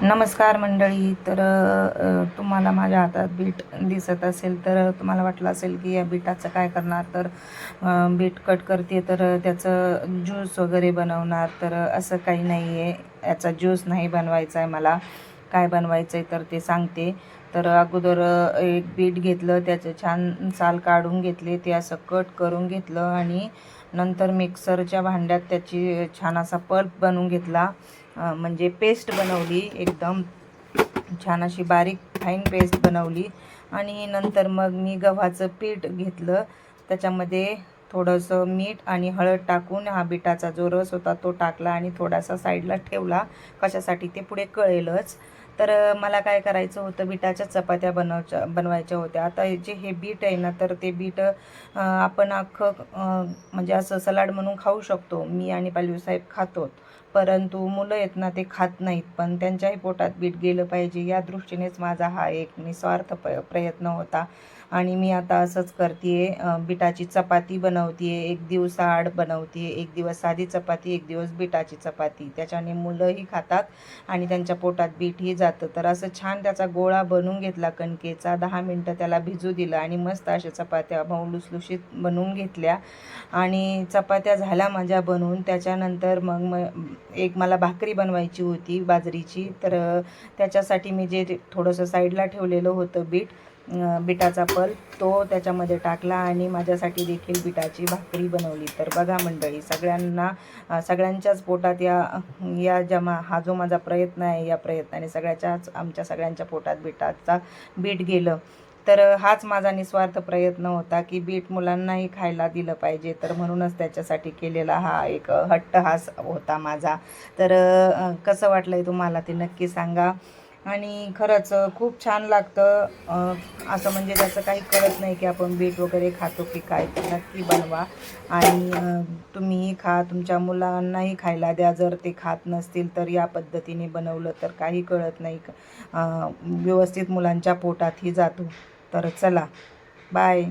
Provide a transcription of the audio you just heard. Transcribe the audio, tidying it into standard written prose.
नमस्कार मंडळी. तर तुम्हाला माझ्या हातात बीट दिसत असेल तर तुम्हाला वाटलं असेल की या बीटाचं काय करणार. तर बीट कट करते तर त्याचं ज्यूस वगैरे बनवणार. तर असं काही नाही आहे, याचा ज्यूस नाही बनवायचा आहे. मला काय बनवायचं आहे तर ते सांगते. तर अगोदर एक बीट घेतलं, त्याचं छान साल काढून घेतले, ते असं कट करून घेतलं आणि नंतर मिक्सरच्या भांड्यात त्याची छान असा पल्प बनवून घेतला. म्हणजे पेस्ट बनवली, एकदम छान अशी बारीक फाईन पेस्ट बनवली. आणि नंतर मग मी गव्हाचं पीठ घेतलं, त्याच्यामध्ये थोडंसं मीठ आणि हळद टाकून हा बिटाचा जो रस होता तो टाकला आणि थोडासा साईडला ठेवला. कशासाठी ते पुढे कळेलच. तर मला काय करायचं होतं, बिटाच्या चपात्या बनवायच्या होत्या. आता हे बीट आहे ना, तर ते बीट आपण अख्खं म्हणजे असं सलाड म्हणून खाऊ शकतो. मी आणि पालवीसाहेब खातो, परंतु मुलं आहेत ना, ते खात नाहीत. पण त्यांच्याही पोटात बीट गेलं पाहिजे, या दृष्टीनेच माझा हा एक निस्वार्थ प्रयत्न होता. आणि मी आता असंच करते आहे. बिटाची चपाती बनवते आहे, एक दिवस आड बनवते आहे, एक दिवस साधी चपाती, एक दिवस बिटाची चपाती. त्याच्याने मुलंही खातात आणि त्यांच्या पोटात बीटही जातं. तर असं छान त्याचा गोळा बनवून घेतला कणकेचा, 10 मिनटं त्याला भिजू दिलं आणि मस्त अशा चपात्या मऊ लुसलुशीत बनवून घेतल्या. आणि चपात्या झाल्या माझ्या बनवून. त्याच्यानंतर मग एक मला भाकरी बनवायची होती बाजरीची. तर त्याच्यासाठी मी जे थोडंसं साईडला ठेवलेलं होतं बिटाचा पल्प, तो त्याच्यामध्ये टाकला आणि माझ्यासाठी देखील बिटाची भाकरी बनवली. तर बघा मंडळी, सगळ्यांच्याच पोटात या हा जो माझा प्रयत्न आहे, या प्रयत्नाने आमच्या सगळ्यांच्या पोटात बीट गेलं. तर हाच माझा निस्वार्थ प्रयत्न होता की बीट मुलांनाही खायला दिलं पाहिजे. तर म्हणूनच त्याच्यासाठी केलेला हा एक हट्टहास होता माझा. तर कसं वाटलं आहे तुम्हाला ते नक्की सांगा. आणि खरंच खूप छान लागतं. असं म्हणजे त्याचं काही कळत नाही की आपण बीट वगैरे खातो की काय. तर नक्की बनवा आणि तुम्हीही खा, तुमच्या मुलांनाही खायला द्या. जर ते खात नसतील तर या पद्धतीने बनवलं तर काही कळत नाही, व्यवस्थित मुलांच्या पोटातही जातो. तर चला, बाय.